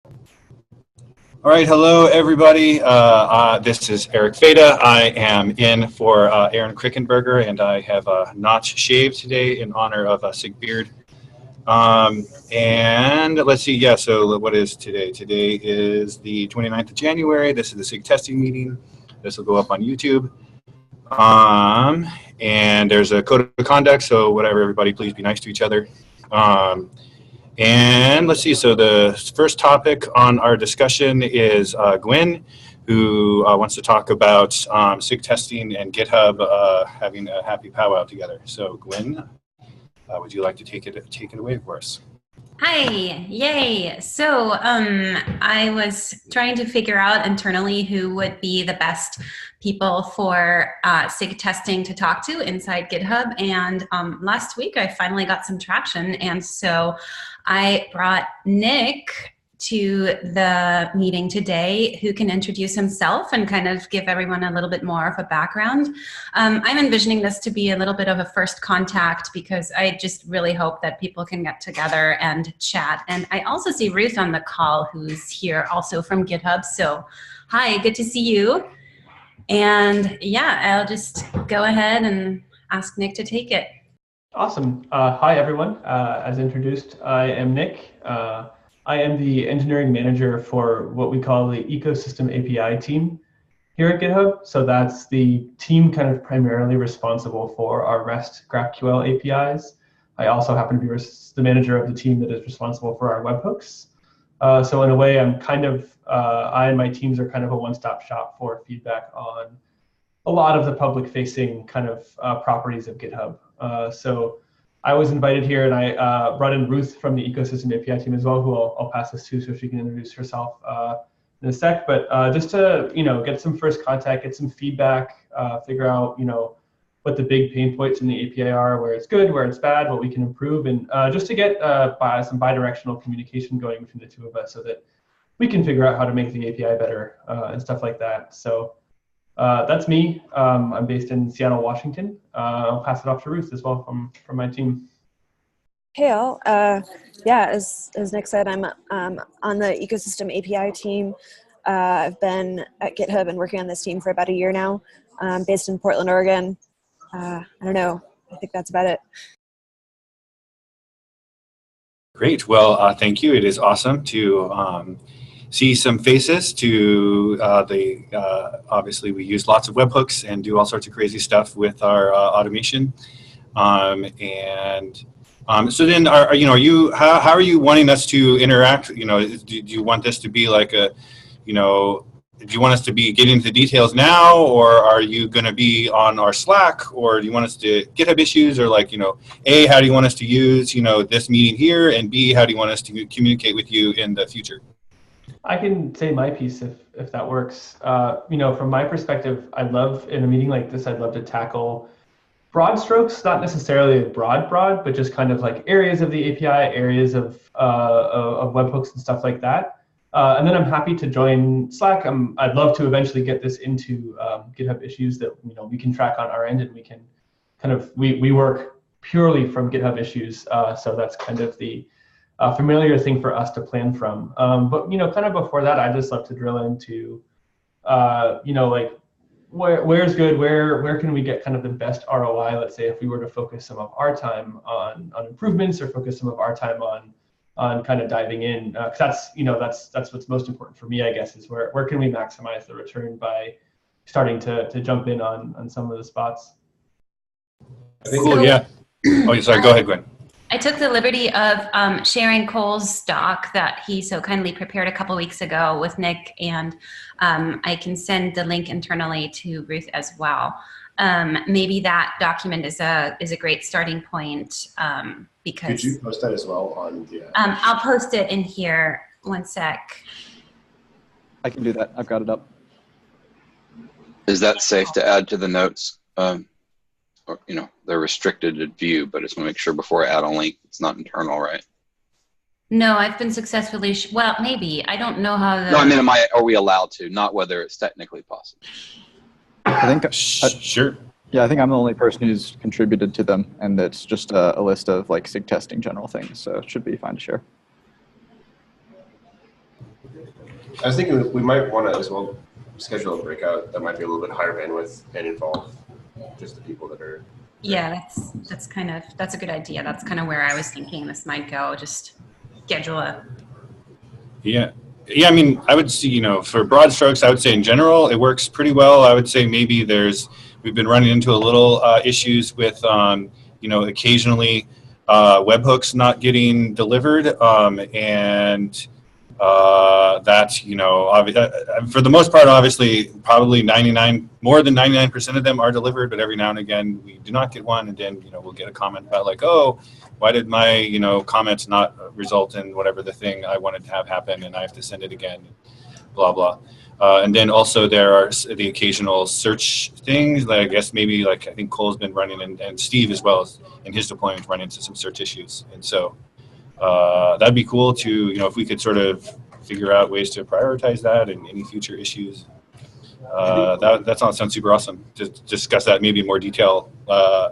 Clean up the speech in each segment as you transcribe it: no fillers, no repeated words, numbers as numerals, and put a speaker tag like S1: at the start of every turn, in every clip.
S1: All right, hello everybody. This is Eric Feda. I am in for Aaron Krickenberger, and I have not shaved today in honor of SIG Beard. And let's see, yeah, so what is today? Today is the 29th of January. This is the SIG testing meeting. This will go up on YouTube. And there's a code of conduct, so whatever, everybody please be nice to each other. And let's see, so the first topic on our discussion is Gwen, who wants to talk about SIG testing and GitHub having a happy powwow together. So Gwen, would you like to take it away for us?
S2: Hi, yay. So I was trying to figure out internally who would be the best people for SIG testing to talk to inside GitHub. And last week I finally got some traction. And so I brought Nick to the meeting today, who can introduce himself and kind of give everyone a little bit more of a background. I'm envisioning this to be a little bit of a first contact because I just really hope that people can get together and chat. And I also see Ruth on the call, who's here also from GitHub. So hi, good to see you. And yeah, I'll just go ahead and ask Nick to take it.
S3: Awesome. Hi, everyone. As introduced, I am Nick. I am the engineering manager for what we call the ecosystem API team here at GitHub. So that's the team kind of primarily responsible for our REST GraphQL APIs. I also happen to be the manager of the team that is responsible for our webhooks. So in a way, I'm kind of, I and my teams are kind of a one-stop shop for feedback on a lot of the public-facing kind of properties of GitHub. So I was invited here, and I brought in Ruth from the ecosystem API team as well, who I'll pass this to so she can introduce herself in a sec. But just to get some first contact, get some feedback, figure out what the big pain points in the API are, where it's good, where it's bad, what we can improve, and just to get some bidirectional communication going between the two of us, so that we can figure out how to make the API better and stuff like that. So. That's me. I'm based in Seattle, Washington. I'll pass it off to Ruth as well from my team.
S4: Hey all. Yeah, as Nick said, I'm on the ecosystem API team. I've been at GitHub and working on this team for about a year now. I'm based in Portland, Oregon. I don't know. I think that's about it.
S1: Great. Well, thank you. It is awesome to see some faces to obviously we use lots of webhooks and do all sorts of crazy stuff with our automation. So then how are you wanting us to interact? Do you want this to be like a, do you want us to be getting into the details now, or are you going to be on our Slack, or do you want us to GitHub issues, or like, A, how do you want us to use, this meeting here, and B, how do you want us to communicate with you in the future?
S3: I can say my piece if that works. From my perspective, I'd love, in a meeting like this, I'd love to tackle broad strokes, not necessarily broad, but just kind of like areas of the API, areas of webhooks and stuff like that. And then I'm happy to join Slack. I'd love to eventually get this into GitHub issues that we can track on our end, and we can kind of we work purely from GitHub issues. So that's kind of the familiar thing for us to plan from. But kind of before that, I just love to drill into, like where's good, where can we get kind of the best ROI? Let's say if we were to focus some of our time on improvements, or focus some of our time on kind of diving in, because that's what's most important for me, I guess, is where can we maximize the return by starting to jump in on some of the spots.
S1: Cool. Yeah. Oh, sorry. Go ahead, Gwen.
S2: I took the liberty of sharing Cole's doc that he so kindly prepared a couple weeks ago with Nick, and I can send the link internally to Ruth as well. Maybe that document is a great starting point because.
S5: Could you post that as well on the?
S2: I'll post it in here. One sec.
S6: I can do that. I've got it up.
S7: Is that safe to add to the notes? Or, they're restricted to view, but I just want to make sure before I add a link, it's not internal, right?
S2: No, I've been successfully, well, maybe. I don't know how the...
S7: No, I mean, are we allowed to? Not whether it's technically possible.
S6: I think...
S1: Sure.
S6: Yeah, I think I'm the only person who's contributed to them, and it's just a list of like SIG testing general things, so it should be fine to share.
S5: I was thinking we might want to as well schedule a breakout that might be a little bit higher bandwidth and involve just the people that are.
S2: Yeah, that's a good idea. That's kind of where I was thinking this might go. Just schedule a.
S1: Yeah. Yeah, I mean, I would see, for broad strokes, I would say in general, it works pretty well. I would say maybe we've been running into a little issues with, occasionally webhooks not getting delivered. And that, for the most part, obviously, probably more than 99% of them are delivered, but every now and again we do not get one. And then, we'll get a comment about like, oh, why did my, comments not result in whatever the thing I wanted to have happen, and I have to send it again, blah, blah. And then also there are the occasional search things, like I guess maybe like I think Cole's been running, and Steve as well as in his deployment run into some search issues. And so that'd be cool to, if we could sort of figure out ways to prioritize that and any future issues. That sounds super awesome. To discuss that maybe in more detail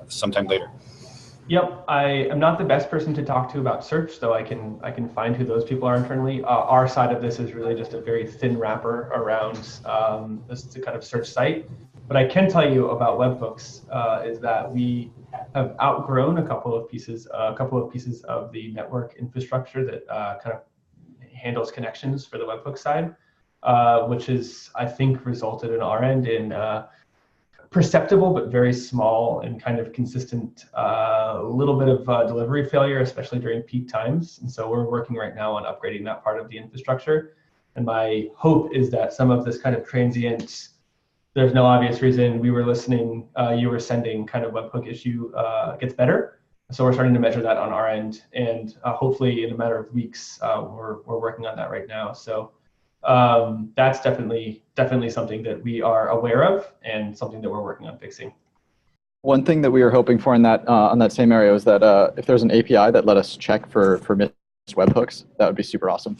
S1: sometime later.
S3: Yep, I am not the best person to talk to about search, though I can find who those people are internally. Our side of this is really just a very thin wrapper around this kind of search site. But I can tell you about webhooks is that we have outgrown a couple of pieces of the network infrastructure that kind of handles connections for the webhook side, which is, I think, resulted in our end in perceptible but very small and kind of consistent little bit of delivery failure, especially during peak times. And so we're working right now on upgrading that part of the infrastructure. And my hope is that some of this kind of transient, there's no obvious reason we were listening, you were sending kind of webhook issue gets better. So we're starting to measure that on our end, and hopefully in a matter of weeks, we're working on that right now. So that's definitely something that we are aware of and something that we're working on fixing.
S6: One thing that we were hoping for in that on that same area was that if there's an API that let us check for missed webhooks, that would be super awesome.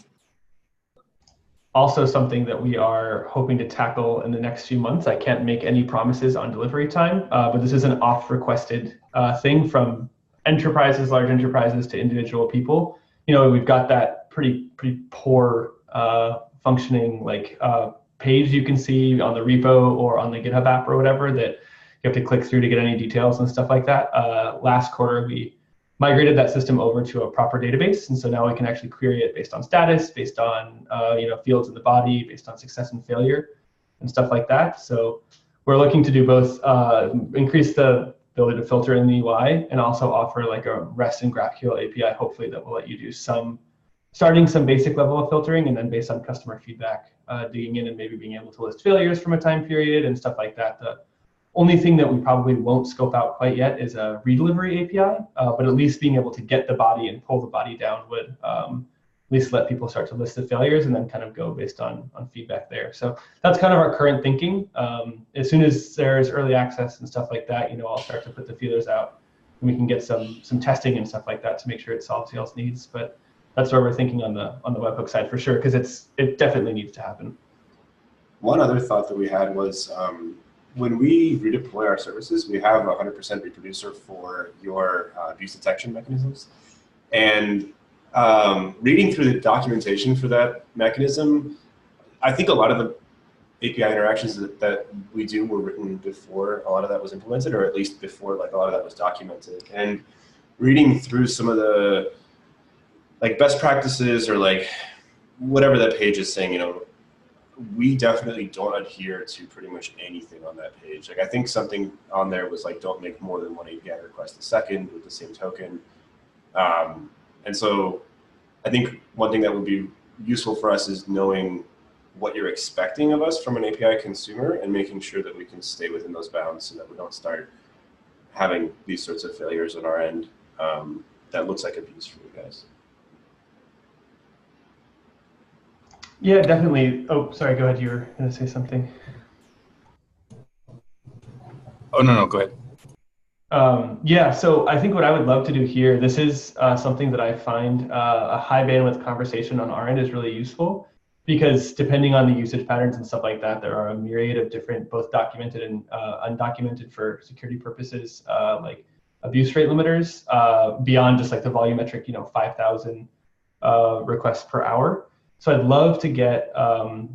S3: Also something that we are hoping to tackle in the next few months. I can't make any promises on delivery time, but this is an oft-requested thing from enterprises, large enterprises, to individual people. We've got that pretty poor functioning page you can see on the repo or on the GitHub app or whatever that you have to click through to get any details and stuff like that. Last quarter, we migrated that system over to a proper database, and so now we can actually query it based on status, based on fields in the body, based on success and failure, and stuff like that. So we're looking to do both, increase the ability to filter in the UI, and also offer like a REST and GraphQL API, hopefully that will let you do starting some basic level of filtering, and then based on customer feedback, digging in and maybe being able to list failures from a time period and stuff like that. The only thing that we probably won't scope out quite yet is a redelivery API, but at least being able to get the body and pull the body down would at least let people start to list the failures and then kind of go based on feedback there. So that's kind of our current thinking. As soon as there's early access and stuff like that, I'll start to put the feelers out, and we can get some testing and stuff like that to make sure it solves y'all's needs. But that's what we're thinking on the webhook side for sure, because it definitely needs to happen.
S5: One other thought that we had was when we redeploy our services, we have a 100% reproducer for your abuse detection mechanisms. And reading through the documentation for that mechanism, I think a lot of the API interactions that we do were written before a lot of that was implemented, or at least before a lot of that was documented. And reading through some of the best practices or whatever that page is saying, we definitely don't adhere to pretty much anything on that page. I think something on there was don't make more than one API request a second with the same token. And so I think one thing that would be useful for us is knowing what you're expecting of us from an API consumer and making sure that we can stay within those bounds so that we don't start having these sorts of failures on our end that looks like abuse for you guys.
S3: Yeah, definitely. Oh, sorry, go ahead. You were going to say something.
S1: Oh, no, go ahead.
S3: Yeah, so I think what I would love to do here, this is something that I find a high bandwidth conversation on our end is really useful, because depending on the usage patterns and stuff like that, there are a myriad of different, both documented and undocumented for security purposes, like abuse rate limiters beyond just the volumetric, 5,000 requests per hour. So I'd love to get,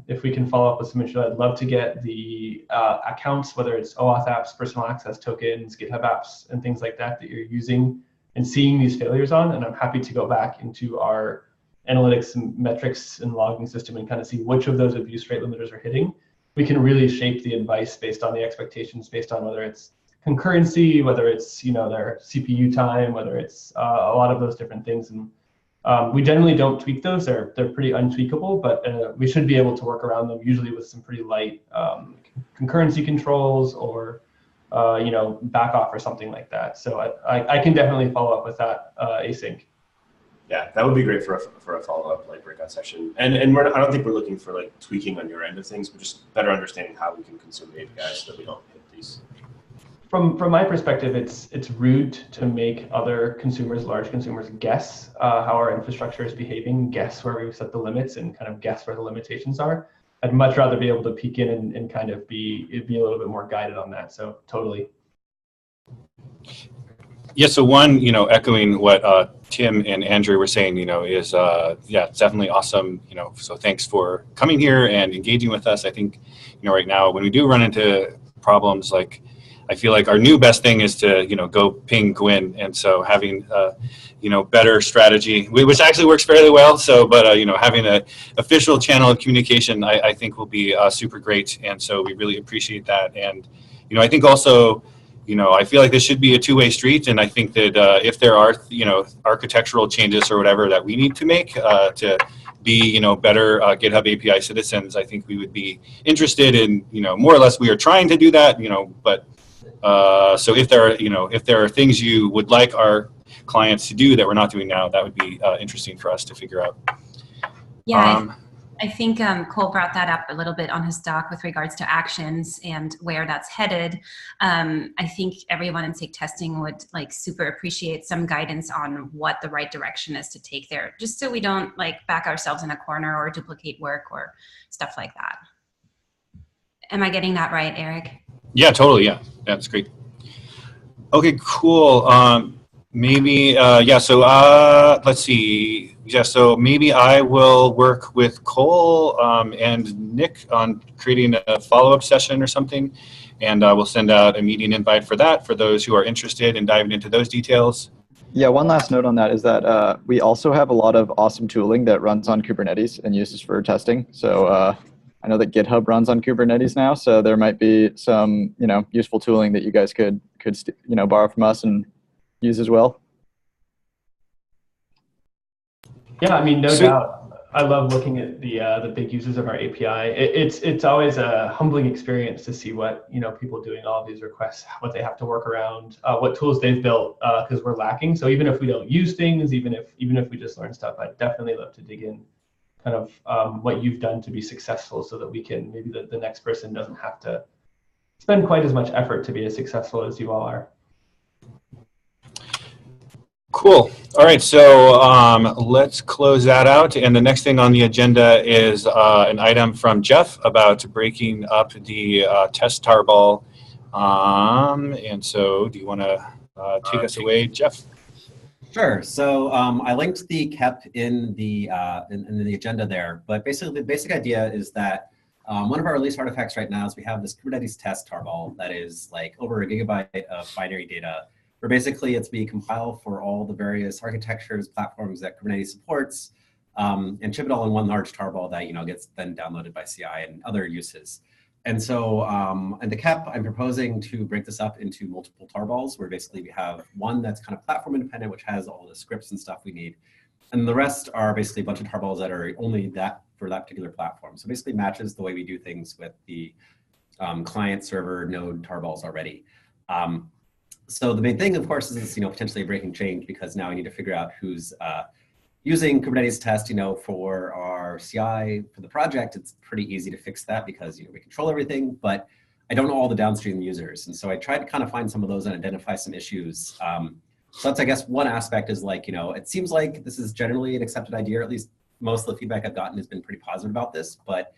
S3: if we can follow up with some info, I'd love to get the accounts, whether it's OAuth apps, personal access tokens, GitHub apps, and things like that you're using and seeing these failures on. And I'm happy to go back into our analytics and metrics and logging system and kind of see which of those abuse rate limiters are hitting. We can really shape the advice based on the expectations, based on whether it's concurrency, whether it's their CPU time, whether it's a lot of those different things. And we generally don't tweak those; they're pretty untweakable, but we should be able to work around them, usually with some pretty light concurrency controls or back off or something like that. So I can definitely follow up with that async.
S5: Yeah, that would be great for a follow-up like breakout session. And I don't think we're looking for like tweaking on your end of things, but just better understanding how we can consume the APIs so that we don't hit these.
S3: From my perspective, it's rude to make other consumers, large consumers, guess how our infrastructure is behaving, guess where we've set the limits, and kind of guess where the limitations are. I'd much rather be able to peek in and kind of be a little bit more guided on that. So totally.
S1: Yeah, so one, echoing what Tim and Andrew were saying, is, it's definitely awesome, so thanks for coming here and engaging with us. I think, right now, when we do run into problems, like, I feel like our new best thing is to, go ping Gwyn. And so having, better strategy, which actually works fairly well. So, but, having an official channel of communication, I think will be super great. And so we really appreciate that. And, I think also, I feel like this should be a two-way street, and I think that if there are, architectural changes or whatever that we need to make to be, better GitHub API citizens, I think we would be interested in, more or less we are trying to do that, but so if there are things you would like our clients to do that we're not doing now, that would be interesting for us to figure out.
S2: Yeah. I think Cole brought that up a little bit on his doc with regards to actions and where that's headed. I think everyone in SIG testing would super appreciate some guidance on what the right direction is to take there, just so we don't back ourselves in a corner or duplicate work or stuff like that. Am I getting that right, Eric?
S1: Yeah, totally. Yeah, that's great. Okay, cool. Maybe, so let's see. Yeah, so maybe I will work with Cole and Nick on creating a follow-up session or something, and we'll send out a meeting invite for that for those who are interested in diving into those details.
S6: Yeah, one last note on that is that we also have a lot of awesome tooling that runs on Kubernetes and uses for testing. So I know that GitHub runs on Kubernetes now, so there might be some useful tooling that you guys could borrow from us and use as well.
S3: Yeah, I mean, no doubt. I love looking at the big users of our API. It's always a humbling experience to see what people doing all of these requests, what they have to work around, what tools they've built, because we're lacking. So even if we don't use things, even if we just learn stuff, I'd definitely love to dig in, kind of what you've done to be successful, so that we can maybe the next person doesn't have to spend quite as much effort to be as successful as you all are.
S1: Cool. All right, so let's close that out. And the next thing on the agenda is an item from Jeff about breaking up the test tarball. And so do you want to take us away, Jeff?
S8: Sure. So I linked the KEP in the agenda there, but basically the basic idea is that one of our release artifacts right now is we have this Kubernetes Test tarball that is over a gigabyte of binary data, where basically it's being compiled for all the various architectures, platforms that Kubernetes supports, and ship it all in one large tarball that gets then downloaded by CI and other uses. And so in the KEP, I'm proposing to break this up into multiple tarballs, where basically we have one that's kind of platform independent, which has all the scripts and stuff we need. And the rest are basically a bunch of tarballs that are only that for that particular platform. So basically matches the way we do things with the client server node tarballs already. So the main thing, of course, is potentially a breaking change, because now I need to figure out who's using Kubernetes Test, for our CI for the project. It's pretty easy to fix that because we control everything, but I don't know all the downstream users. And so I tried to kind of find some of those and identify some issues. So that's, I guess, one aspect is it seems like this is generally an accepted idea, or at least most of the feedback I've gotten has been pretty positive about this. But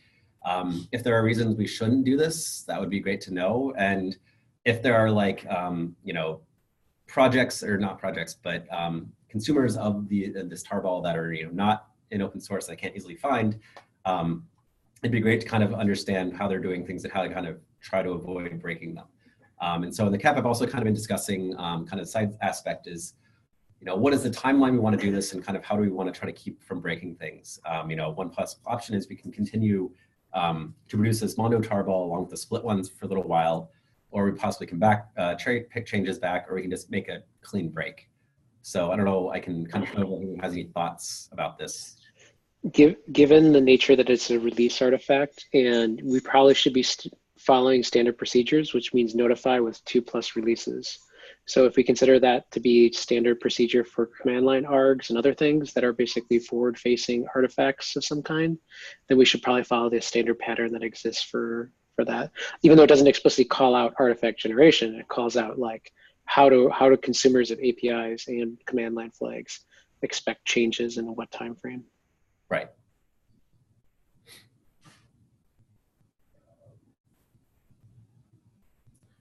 S8: if there are reasons we shouldn't do this, that would be great to know. And if there are projects, or not projects, but consumers of this tarball that are not in open source that I can't easily find, it'd be great to kind of understand how they're doing things and how to kind of try to avoid breaking them. And so in the CAP, I've also kind of been discussing kind of side aspect is, what is the timeline we want to do this, and kind of how do we want to try to keep from breaking things? One possible option is we can continue to produce this mono tarball along with the split ones for a little while, or we possibly can pick changes back, or we can just make a clean break. So I don't know, I can kind of know if anyone has any thoughts about this.
S9: Given the nature that it's a release artifact, and we probably should be following standard procedures, which means notify with 2+ releases. So if we consider that to be standard procedure for command line args and other things that are basically forward-facing artifacts of some kind, then we should probably follow the standard pattern that exists for that. Even though it doesn't explicitly call out artifact generation, it calls out like how do consumers of APIs and command line flags expect changes in what time frame.
S8: Right.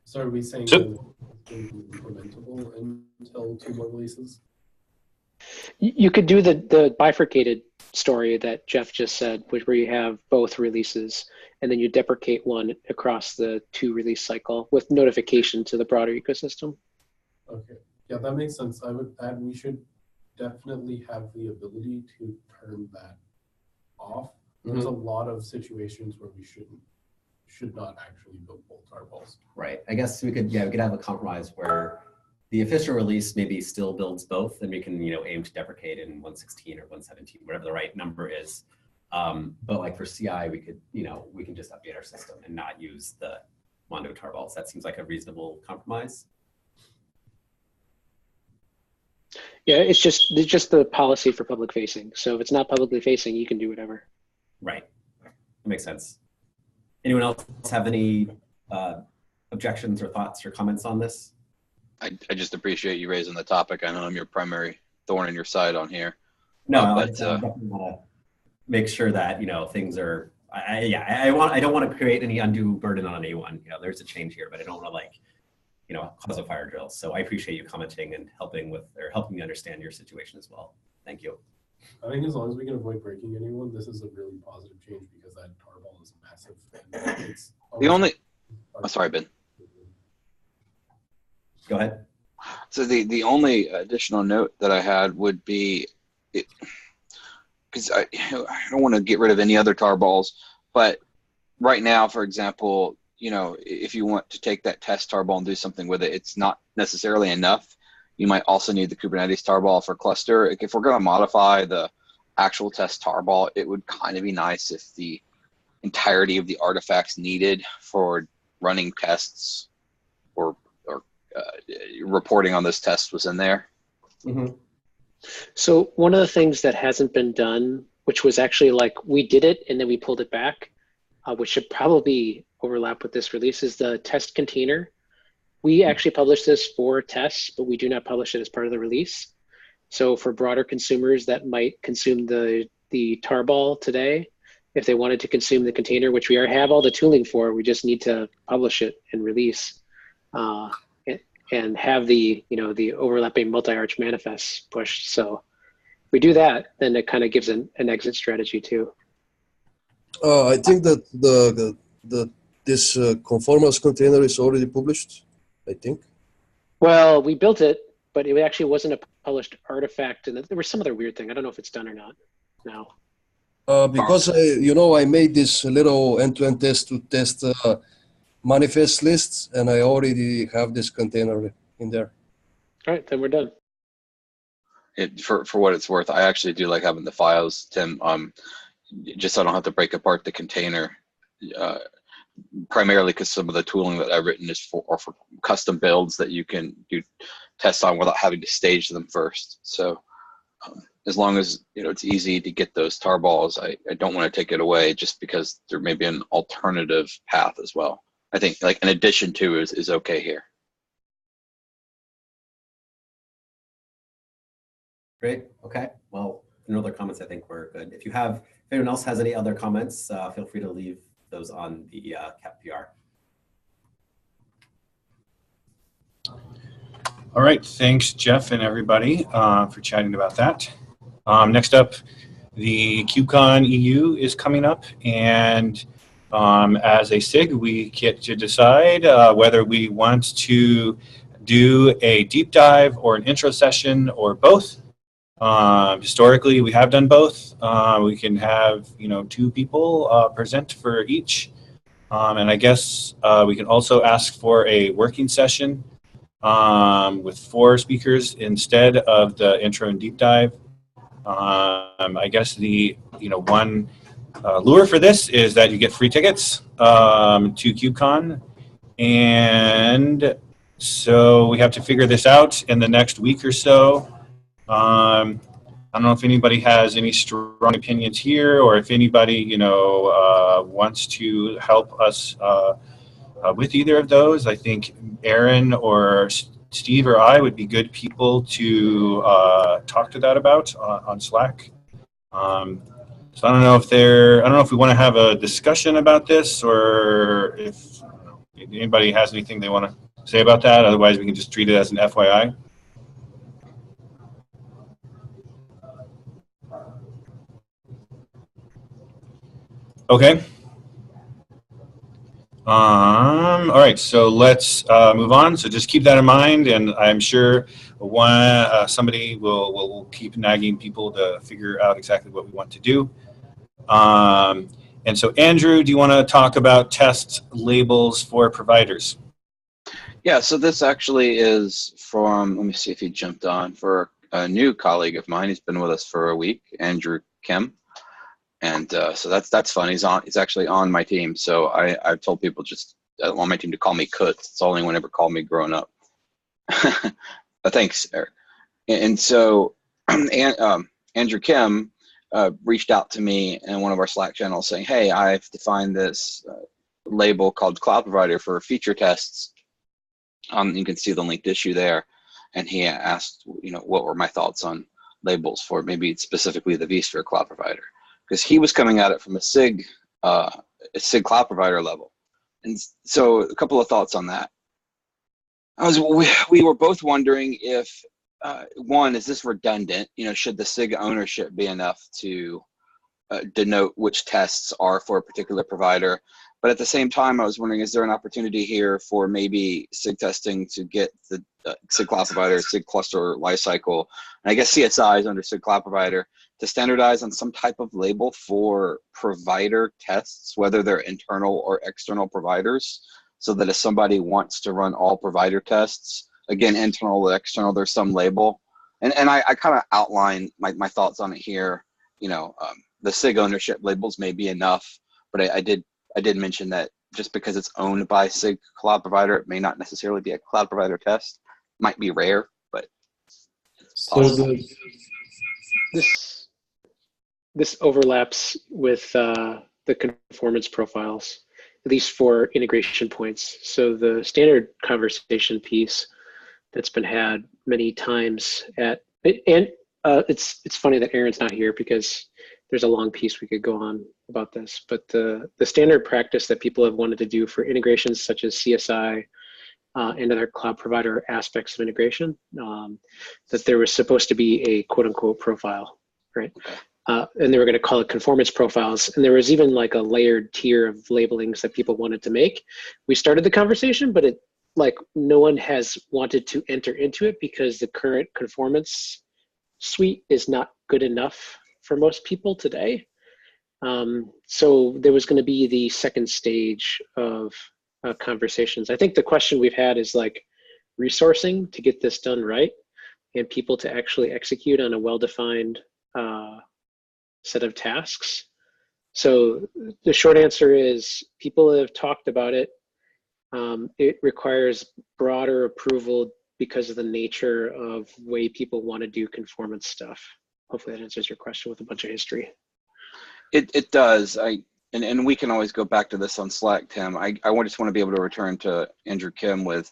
S10: So are we saying that it's going to be implementable until 2 more releases?
S9: You could do the bifurcated story that Jeff just said, where you have both releases, and then you deprecate one across the 2 release cycle with notification to the broader ecosystem.
S10: Okay, yeah, that makes sense. I would add we should definitely have the ability to turn that off. There's a lot of situations where we should not actually build both tarballs.
S8: Right. I guess we could have a compromise where the official release maybe still builds both, and we can aim to deprecate in 116 or 117, whatever the right number is. But like for CI, we could we can just update our system and not use the mono tarballs. That seems like a reasonable compromise.
S9: Yeah, it's just the policy for public facing. So if it's not publicly facing, you can do whatever.
S8: Right. That makes sense. Anyone else have any objections or thoughts or comments on this?
S7: I just appreciate you raising the topic. I know I'm your primary thorn in your side on here.
S8: No, I definitely want to make sure that things are. I don't want to create any undue burden on anyone. There's a change here, but I don't want to cause a fire drill. So I appreciate you commenting and helping me understand your situation as well. Thank you.
S10: I think as long as we can avoid breaking anyone, this is a really positive change because that tarball is massive. And it's
S7: the only. Oh, sorry, Ben.
S8: Go ahead.
S7: So the only additional note that I had would be, because I don't want to get rid of any other tarballs, but right now, for example, if you want to take that test tarball and do something with it, it's not necessarily enough. You might also need the Kubernetes tarball for cluster. If we're going to modify the actual test tarball, it would kind of be nice if the entirety of the artifacts needed for running tests or reporting on this test was in there.
S9: Mm-hmm. So one of the things that hasn't been done, which was actually like we did it and then we pulled it back, which should probably overlap with this release, is the test container. We actually publish this for tests, but we do not publish it as part of the release. So for broader consumers that might consume the tarball today, if they wanted to consume the container, which we have all the tooling for, we just need to publish it and release, and have the overlapping multi-arch manifests pushed. So if we do that, then it kind of gives an exit strategy too.
S11: I think that this conformance container is already published, I think.
S9: Well, we built it, but it actually wasn't a published artifact, and there was some other weird thing. I don't know if it's done or not now.
S11: Because I made this little end-to-end test to test manifest lists, and I already have this container in there.
S9: All right, then we're done.
S7: For what it's worth, I actually do like having the files, Tim. Just so I don't have to break apart the container. Primarily because some of the tooling that I've written is for custom builds that you can do tests on without having to stage them first. So as long as it's easy to get those tarballs, I don't want to take it away just because there may be an alternative path as well. I think like an addition to is okay here.
S8: Great. Okay. Well, no other comments. I think we're good. If anyone else has any other comments, feel free to leave those on the CAP PR.
S1: All right, thanks Jeff and everybody for chatting about that. Next up, the QACon EU is coming up, and as a SIG, we get to decide whether we want to do a deep dive or an intro session or both. Historically, we have done both. We can have, you know, 2 people present for each. And I guess we can also ask for a working session with 4 speakers instead of the intro and deep dive. I guess the, you know, one lure for this is that you get free tickets to KubeCon, and so we have to figure this out in the next week or so. I don't know if anybody has any strong opinions here, or if anybody, you know, wants to help us with either of those. I think Aaron or Steve or I would be good people to talk to that about on Slack. So I don't know if we want to have a discussion about this, or if anybody has anything they want to say about that. Otherwise, we can just treat it as an FYI. Okay. All right, so let's move on. So just keep that in mind, and I'm sure somebody will keep nagging people to figure out exactly what we want to do. And so, Andrew, do you want to talk about test labels for providers?
S7: Yeah, so this actually is from, let me see if he jumped on, for a new colleague of mine. He's been with us for a week, Andrew Kim. And so that's fun. He's actually on my team. So I've told people I want my team to call me Kutz. It's the only one ever called me growing up. Thanks, Eric. And so Andrew Kim reached out to me in one of our Slack channels saying, hey, I've defined this label called Cloud Provider for feature tests. You can see the linked issue there. And he asked, you know, what were my thoughts on labels for maybe specifically the vSphere Cloud Provider. Because he was coming at it from a SIG cloud provider level. And so a couple of thoughts on that. We were both wondering if, one, is this redundant? You know, should the SIG ownership be enough to denote which tests are for a particular provider? But at the same time, I was wondering, is there an opportunity here for maybe SIG testing to get the SIG cloud provider, SIG cluster lifecycle, and I guess CSIs under SIG cloud provider, to standardize on some type of label for provider tests, whether they're internal or external providers, so that if somebody wants to run all provider tests, again, internal or external, there's some label. And I kind of outline my thoughts on it here. You know, the SIG ownership labels may be enough, but I did mention that just because it's owned by SIG cloud provider, it may not necessarily be a cloud provider test. Might be rare, but
S9: so this overlaps with the conformance profiles, at least for integration points. So the standard conversation piece that's been had many times it's funny that Aaron's not here because there's a long piece we could go on about this, but the standard practice that people have wanted to do for integrations such as CSI and other cloud provider aspects of integration, that there was supposed to be a quote unquote profile, right? And they were going to call it conformance profiles. And there was even like a layered tier of labelings that people wanted to make. We started the conversation, but no one has wanted to enter into it because the current conformance suite is not good enough for most people today. So there was going to be the second stage of conversations. I think the question we've had is like resourcing to get this done right and people to actually execute on a well-defined set of tasks. So the short answer is people have talked about it. It requires broader approval because of the nature of way people want to do conformance stuff. Hopefully that answers your question with a bunch of history.
S7: It does. And we can always go back to this on Slack, Tim. I just want to be able to return to Andrew Kim with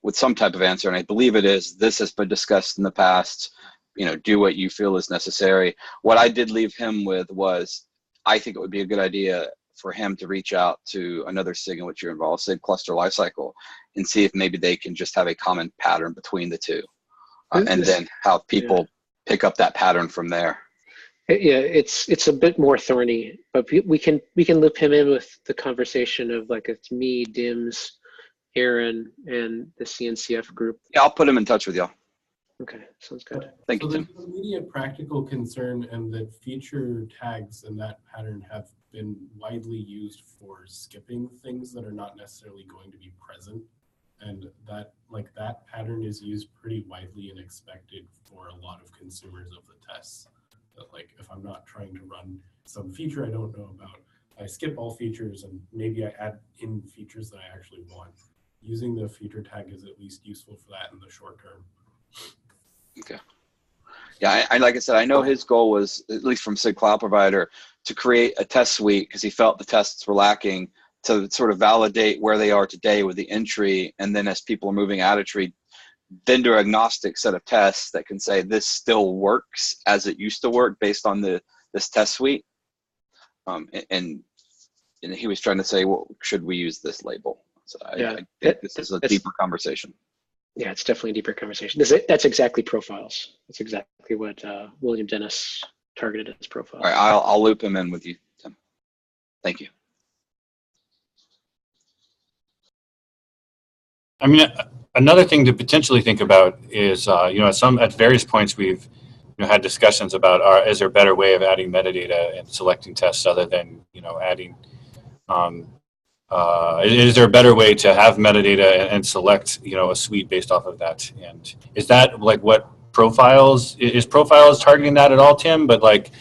S7: with some type of answer, and I believe it is. This has been discussed in the past. You know, do what you feel is necessary. What I did leave him with was, I think it would be a good idea for him to reach out to another SIG in which you're involved, SIG cluster lifecycle, and see if maybe they can just have a common pattern between the two, and then have people pick up that pattern from there.
S9: Yeah, it's a bit more thorny, but we can loop him in with the conversation of like it's me, Dims, Aaron, and the CNCF group.
S7: Yeah, I'll put him in touch with y'all.
S9: Okay, sounds good.
S7: Thank you, Tim.
S10: There's an immediate practical concern, and that feature tags and that pattern have been widely used for skipping things that are not necessarily going to be present, and that pattern is used pretty widely and expected for a lot of consumers of the tests. That like if I'm not trying to run some feature I don't know about, I skip all features and maybe I add in features that I actually want. Using the feature tag is at least useful for that in the short term.
S7: Okay. Yeah, I like I said, I know his goal was, at least from SIG Cloud Provider, to create a test suite because he felt the tests were lacking to sort of validate where they are today with the entry, and then as people are moving out of tree, vendor agnostic set of tests that can say this still works as it used to work based on this test suite. And he was trying to say, well, should we use this label? So I think this is a deeper conversation.
S9: Yeah, it's definitely a deeper conversation. That's exactly profiles. That's exactly what William Dennis targeted as profiles.
S7: All right, I'll loop him in with you, Tim. Thank you.
S1: I mean, another thing to potentially think about is, at various points we've had discussions about, is there a better way of adding metadata and selecting tests other than, adding, is there a better way to have metadata and select, a suite based off of that? And is that like what profiles, is profiles targeting that at all, Tim? But like,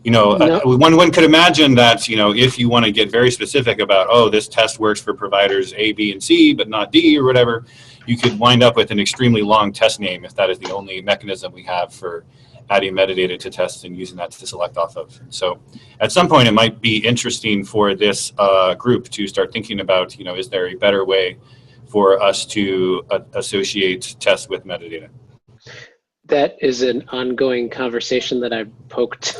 S1: no. One could imagine that, if you want to get very specific about, this test works for providers A, B, and C, but not D or whatever, you could wind up with an extremely long test name if that is the only mechanism we have for adding metadata to tests and using that to select off of. So at some point, it might be interesting for this group to start thinking about, is there a better way for us to associate tests with metadata?
S9: That is an ongoing conversation that I've poked.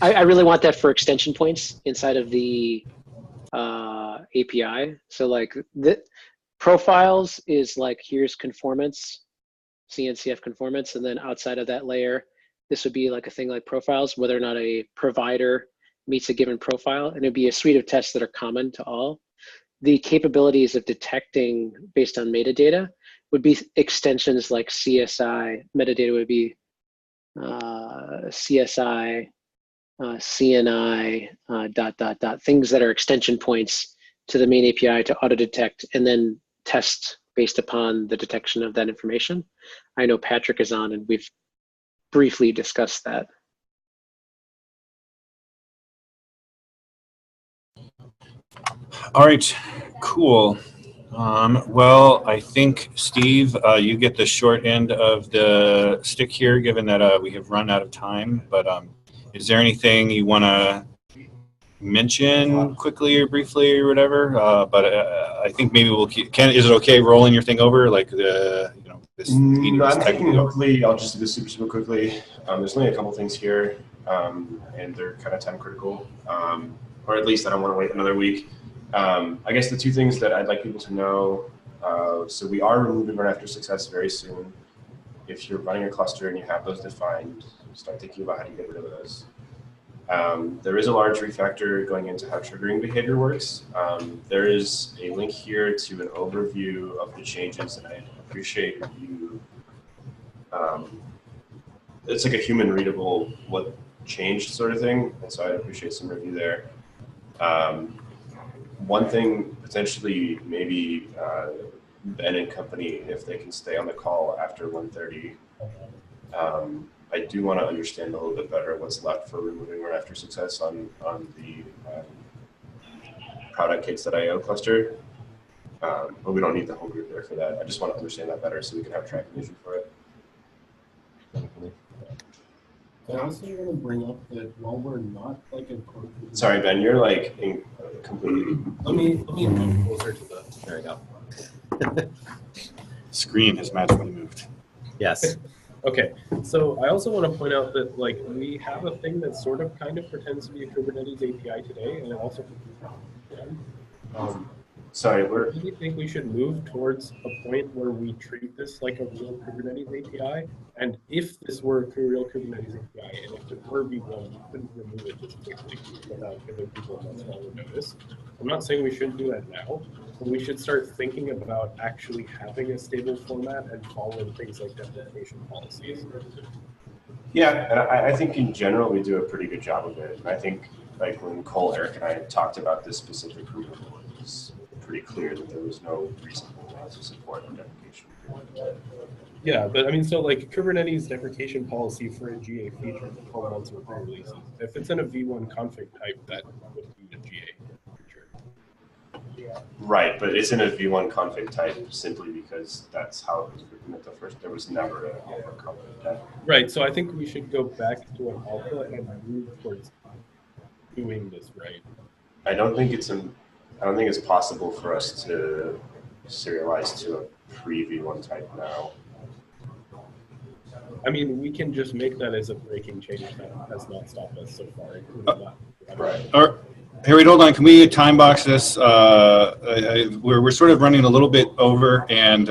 S9: I really want that for extension points inside of the API. So like the profiles is like, here's conformance, CNCF conformance, and then outside of that layer, this would be like a thing like profiles, whether or not a provider meets a given profile, and it'd be a suite of tests that are common to all. The capabilities of detecting based on metadata would be extensions like CSI. Metadata would be CSI, CNI, ... things that are extension points to the main API to auto detect and then test based upon the detection of that information. I know Patrick is on and we've briefly discussed that.
S1: All right, cool. Well, I think, Steve, you get the short end of the stick here, given that we have run out of time. But is there anything you want to mention quickly or briefly or whatever? But I think maybe we'll keep. Is it okay rolling your thing over, like the this meeting?
S5: I'm thinking quickly. I'll just do this super quickly. There's only a couple things here, and they're kind of time critical, or at least I don't want to wait another week. I guess the two things that I'd like people to know, so we are removing run after success very soon. If you're running a cluster and you have those defined, start thinking about how to get rid of those. There is a large refactor going into how triggering behavior works. There is a link here to an overview of the changes, and I appreciate you. It's like a human readable what changed sort of thing, and so I'd appreciate some review there. One thing potentially maybe Ben and company, if they can stay on the call after 1:30. I do want to understand a little bit better what's left for removing run after success on the product kits.io cluster. But we don't need the whole group there for that. I just want to understand that better so we can have tracking vision for it.
S10: I also want to bring up that while we're not like incorporating.
S5: Sorry, Ben, you're like completely.
S10: Let me move closer to the.
S8: There we go.
S1: Screen has magically moved.
S8: Yes.
S10: Okay, so I also want to point out that like we have a thing that sort of kind of pretends to be a Kubernetes API today, and it also
S5: Sorry,
S10: I really think we should move towards a point where we treat this like a real Kubernetes API. And if this were a real Kubernetes API, and if it were V1, we couldn't remove it just quickly without giving people much longer notice. I'm not saying we shouldn't do that now, but we should start thinking about actually having a stable format and following things like deprecation policies.
S5: Yeah, and I think in general we do a pretty good job of it. And I think like when Cole, Eric, and I talked about this specific removal, it was pretty clear that there was no reasonable way to support a deprecation.
S10: Yeah, but I mean, so like Kubernetes deprecation policy for a GA feature for 12 months or pre-releases. If it's in a V1 config type, that would be a GA feature.
S5: Right, but isn't a V1 config type simply because that's how it was written at the first? There was never an alpha config type.
S10: Right, so I think we should go back to an alpha and move towards doing this right.
S5: I don't think it's possible for us to serialize to a pre-V1 type now.
S10: I mean, we can just make that as a breaking change that has not stopped us so far.
S5: Right.
S1: Harry, hold on. Can we time box this? We're sort of running a little bit over, and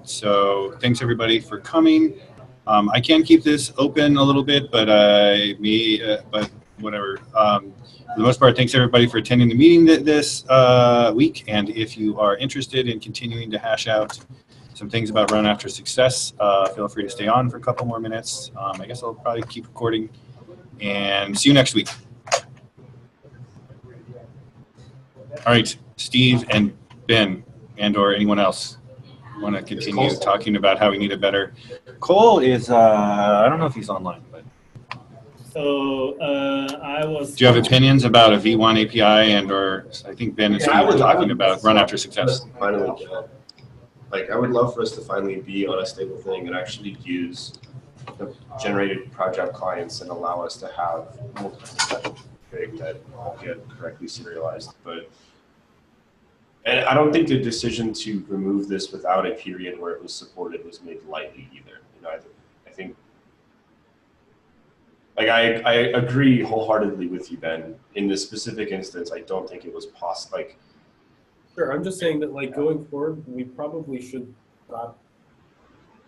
S1: so thanks everybody for coming. I can keep this open a little bit, but but whatever. For the most part, thanks everybody for attending the meeting this week. And if you are interested in continuing to hash out some things about Run After Success, feel free to stay on for a couple more minutes. I guess I'll probably keep recording, and see you next week. All right, Steve and Ben, and or anyone else want to continue talking about how we need a better. Cole is, I don't know if he's online, but.
S12: So I was.
S1: Do you have opinions about a V1 API and or I think Ben and Steve were talking about Run After Success?
S5: Finally, like I would love for us to finally be on a stable thing and actually use the generated project clients and allow us to have multiple config that get correctly serialized. And I don't think the decision to remove this without a period where it was supported was made lightly either. You know, I think. Like I agree wholeheartedly with you, Ben. In this specific instance, I don't think it was possible. Like,
S10: sure, I'm just saying that like going forward, we probably should stop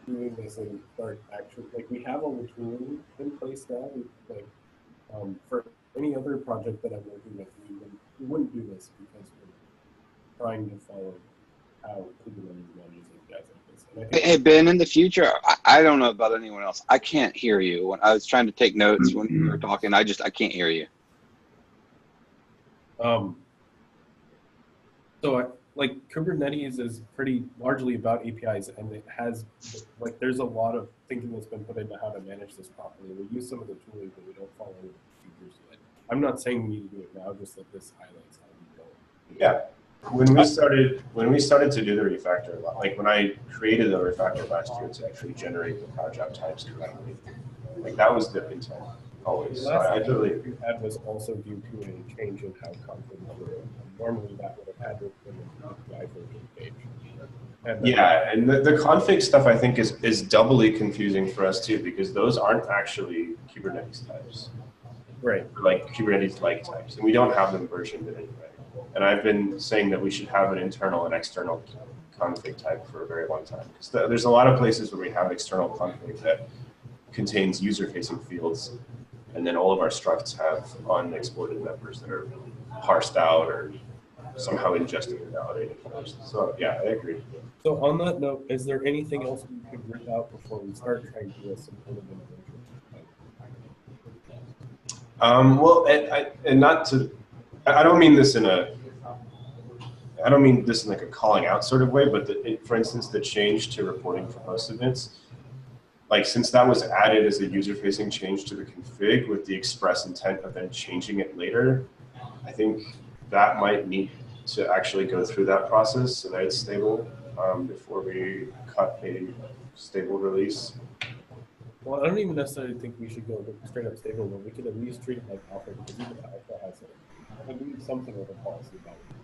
S10: doing this and start actually like we have all the tooling in place now. Like for any other project that I'm working with, we wouldn't do this because we're trying to follow how Kubernetes manages guys like this.
S7: Hey Ben, in the future, I don't know about anyone else. I can't hear you. When I was trying to take notes when you were talking, I can't hear you.
S10: So like Kubernetes is pretty largely about APIs, and it has like there's a lot of thinking that's been put into how to manage this properly. We use some of the tooling, but we don't follow the procedures yet. I'm not saying we need to do it now, just that this highlights how we go.
S5: yeah. When we started to do the refactor, like when I created the refactor last year to actually generate the project types correctly, like that was the intent always.
S10: The last
S5: I totally
S10: we had was also due to a change in how config grew. Normally that would have had to have been in the API version page.
S5: Yeah, and the config stuff I think is doubly confusing for us too, because those aren't actually Kubernetes types.
S10: Right.
S5: Like Kubernetes-like types, and we don't have them versioned in anyway. And I've been saying that we should have an internal and external config type for a very long time. Because there's a lot of places where we have external config that contains user-facing fields, and then all of our structs have unexported members that are parsed out or somehow ingested and validated first. So yeah, I agree.
S10: So on that note, is there anything else we could rip out before we start trying to do some kind of integration?
S5: Well, and not to, I don't mean this in like a calling out sort of way, but for instance, the change to reporting for host events, like since that was added as a user-facing change to the config with the express intent of then changing it later, I think that might need to actually go through that process so that it's stable before we cut a stable release.
S10: Well, I don't even necessarily think we should go straight up stable, but we could at least treat it like alpha, because even alpha has at least something of a policy about it.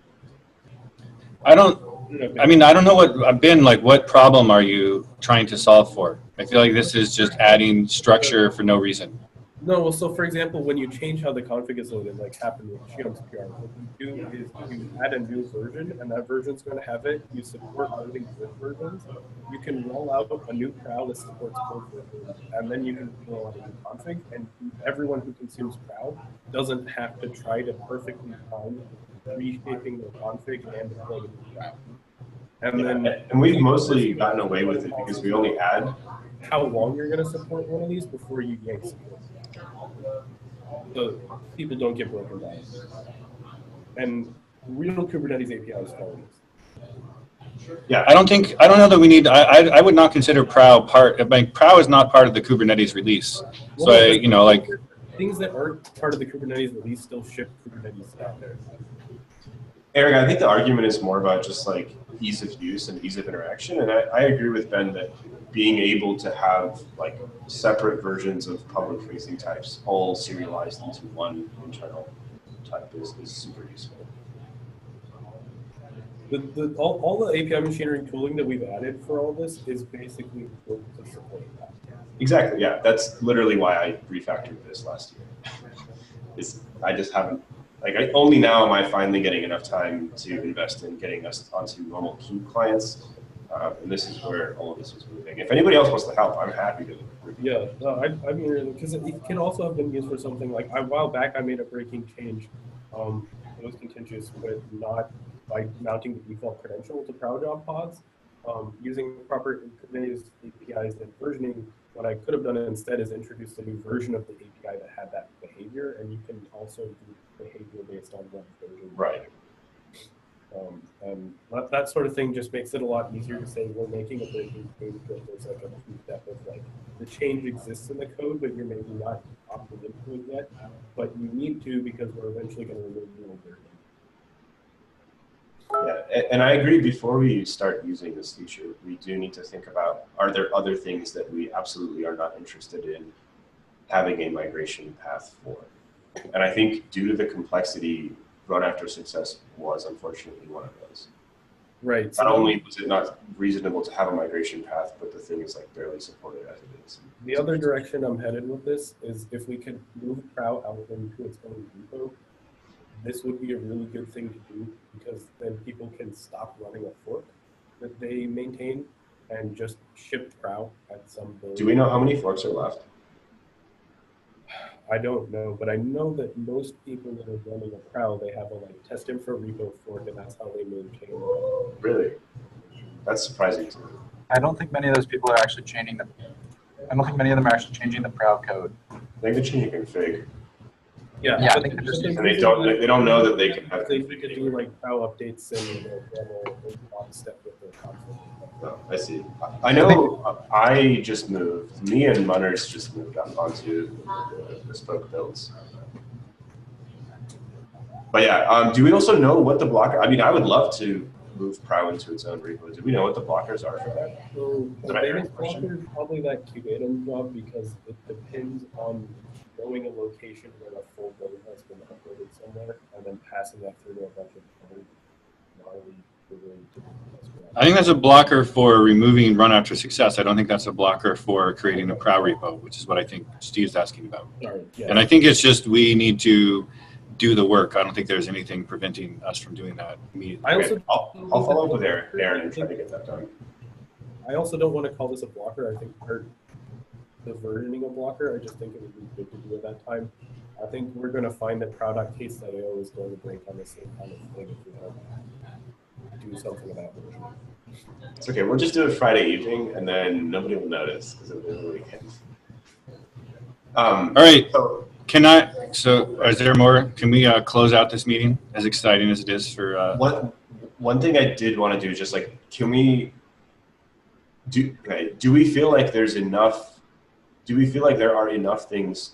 S1: I don't know what, Ben, like what problem are you trying to solve for? I feel like this is just adding structure for no reason.
S10: No, well, so for example, when you change how the config is loaded, like happened with Xiong's PR, what you do is you add a new version, and that version's going to have it. You support loading both versions. You can roll out a new prow that supports both versions, and then you can roll out a new config, and everyone who consumes prow doesn't have to try to perfectly time reshaping their config and deploying a new prow.
S5: And we've mostly gotten away with it because we only add
S10: how long you're going to support one of these before you yank support. So people don't get broken down. And real Kubernetes APIs follow this.
S1: Yeah, I don't know that we need, I would not consider prow part, like prow is not part of the Kubernetes release. So
S10: well, things that aren't part of the Kubernetes release still ship Kubernetes stuff there.
S5: Eric, I think the argument is more about just like ease of use and ease of interaction. And I agree with Ben that being able to have like separate versions of public facing types all serialized into one internal type is super useful.
S10: All the API machinery tooling that we've added for all this is basically built to support that.
S5: Exactly, yeah. That's literally why I refactored this last year. I just haven't, only now am I finally getting enough time to invest in getting us onto normal Kube clients. And this is where all of this was moving. If anybody else wants to help, I'm happy to.
S10: Yeah, no, I mean, because it can also have been used for something like, a while back I made a breaking change. It was contentious with not by mounting the default credential to ProwJob pods. Using proper Kubernetes APIs and versioning, what I could have done instead is introduce a new version of the API that had that behavior, and you can also do behavior based on what version.
S5: Right.
S10: And that sort of thing just makes it a lot easier to say we're making a breaking change because there's like a few step of like the change exists in the code, but you're maybe not opted into it yet. But you need to because we're eventually going to remove the old version.
S5: Yeah, and I agree, before we start using this feature, we do need to think about, are there other things that we absolutely are not interested in having a migration path for? And I think due to the complexity, run after success was unfortunately one of those.
S10: Right.
S5: Not only was it not reasonable to have a migration path, but the thing is like barely supported as it is.
S10: The other direction I'm headed with this is if we can move Prow out into its own repo, this would be a really good thing to do because then people can stop running a fork that they maintain and just ship Prow at some build.
S5: Do we know how many forks are left?
S10: I don't know, but I know that most people that are running a Prow, they have a like test info repo fork, and that's how they maintain it.
S5: Really? That's surprising to me.
S6: I don't think many of those people are actually changing the. I don't think many of them are actually changing the Prow code.
S5: I think they're changing config.
S10: Yeah,
S6: I think they're just
S5: and they don't know that they can have.
S10: They could do like Prow updates and normal step with their config.
S5: Oh, I see. I know I just moved. Me and Munners just moved onto the bespoke builds. But yeah, do we also know what the blocker? I mean, I would love to move Prow into its own repo. Do we know what the blockers are for that?
S10: So the biggest blocker is probably that QACon job because it depends on knowing a location where a full build has been uploaded somewhere and then passing that through to a bunch of code.
S1: I think that's a blocker for removing run after success. I don't think that's a blocker for creating a Prow repo, which is what I think Steve's asking about.
S10: Sorry, yeah.
S1: And I think it's just we need to do the work. I don't think there's anything preventing us from doing that immediately.
S5: I'll follow up with Aaron and try to get that done.
S10: I also don't want to call this a blocker. I think the versioning of blocker, I just think it would be good to do at that time. I think we're going to find that Prow.case.io is going to break on the same kind of thing if we don't do something about it.
S5: It's okay. We'll just do it Friday evening, and then nobody will notice because it'll be the weekend.
S1: All right. So is there more? Can we close out this meeting, as exciting as it is for?
S5: One thing I did want to do is just like, can we do we feel like there's enough? Do we feel like there are enough things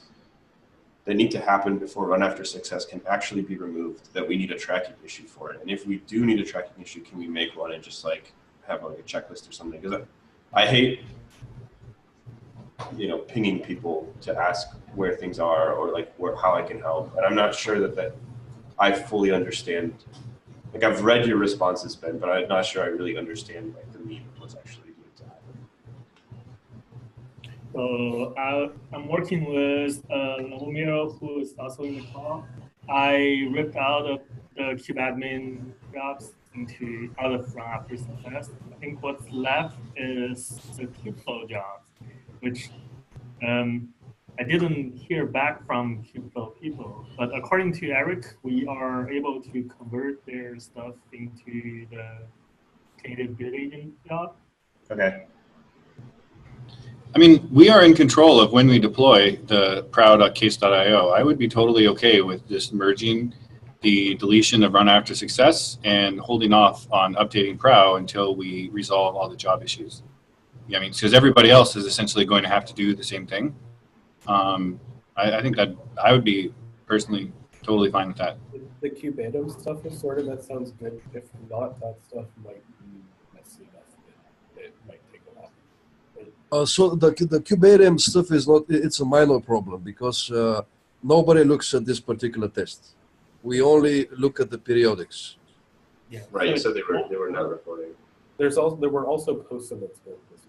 S5: that need to happen before run after success can actually be removed, that we need a tracking issue for it? And if we do need a tracking issue, can we make one and just like have like a checklist or something? Because I hate, pinging people to ask where things are or like how I can help. And I'm not sure that I fully understand. Like I've read your responses, Ben, but I'm not sure I really understand like the meat of what's actually needed to happen.
S12: So I'm working with Nomiro, who is also in the call. I ripped out of the kubeadmin jobs out of run after success. I think what's left is the kubeflow jobs, which I didn't hear back from kubeflow people. But according to Eric, we are able to convert their stuff into the native build agent job.
S5: Okay.
S1: I mean, we are in control of when we deploy the prow.case.io. I would be totally okay with just merging the deletion of run after success and holding off on updating prow until we resolve all the job issues. Yeah, I mean, because everybody else is essentially going to have to do the same thing. I think that I would be personally totally fine with that.
S10: The kubeadm stuff is sorted. That sounds good. If not, that stuff might be messy enough that it might take a while.
S11: So the kubeadm stuff is not, it's a minor problem because nobody looks at this particular test. We only look at the periodics.
S10: Yeah.
S5: Right. So they were not reporting.
S10: There were also post-submits built this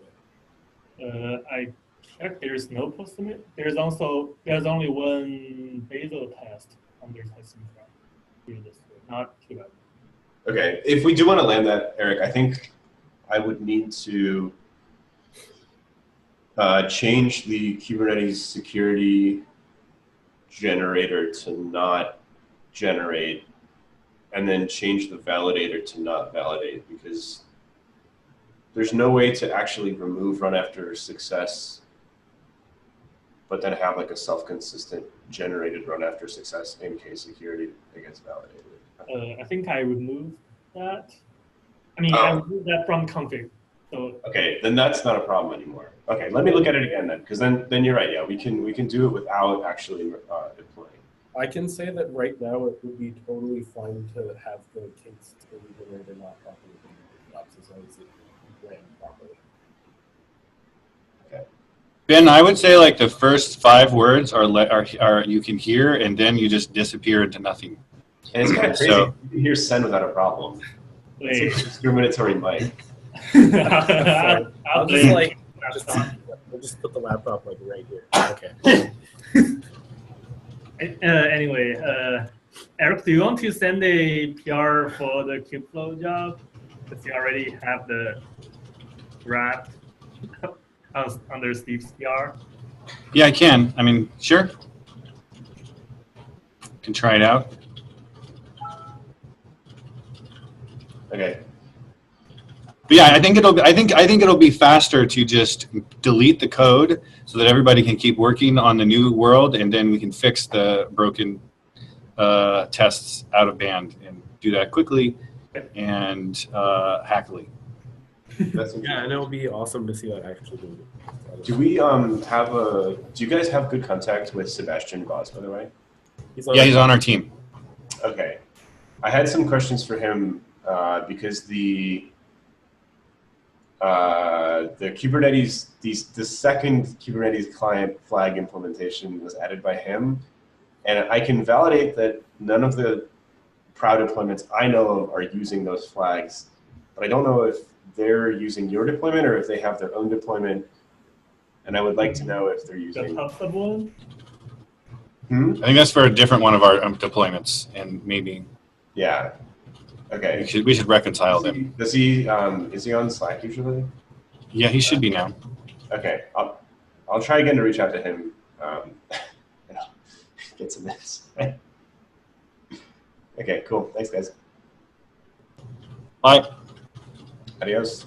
S10: way.
S12: I checked. There's no post-submit. There's only one basal test under testing from not kubeadm.
S5: Okay. If we do want to land that, Eric, I think I would need to change the Kubernetes security generator to not generate, and then change the validator to not validate, because there's no way to actually remove run after success, but then have like a self-consistent generated run after success in case security that gets validated.
S12: I think I removed that. I mean, I removed that from config. So
S5: okay, then that's not a problem anymore. Okay, let me look at it again then, because then you're right. Yeah, we can do it without actually deploying.
S10: I can say that right now it would be totally fine to have the case generator not properly jobs as long as it ran properly.
S5: Okay.
S1: Ben, I would say like the first 5 words are you can hear, and then you just disappear into nothing.
S5: And it's kind of crazy.
S1: So,
S5: you can hear send without a problem. It's like a discriminatory mic.
S10: I'll just put the laptop like right here. Okay.
S12: Anyway, Eric, do you want to send a PR for the kubeflow job? Because you already have the draft under Steve's PR.
S1: yeah, I can. I mean, sure. Can try it out.
S5: Okay.
S1: But yeah, I think it'll be faster to just delete the code so that everybody can keep working on the new world, and then we can fix the broken tests out of band and do that quickly and hackily.
S10: Yeah, and it'll be awesome to see that actually do.
S5: Do we do you guys have good contact with Sebastian Voss, by the way?
S1: He's on our team.
S5: Okay. I had some questions for him because the Kubernetes, the second Kubernetes client flag implementation was added by him, and I can validate that none of the Prow deployments I know of are using those flags, but I don't know if they're using your deployment or if they have their own deployment, and I would like to know if they're using.
S12: The HubSpot one?
S1: I think that's for a different one of our deployments, and maybe.
S5: Yeah. Okay.
S1: We should reconcile them.
S5: Does he? Is he on Slack usually?
S1: Yeah, he should be now.
S5: Okay. I'll try again to reach out to him. Get some minutes. Okay. Cool. Thanks, guys.
S1: Bye.
S5: Adios.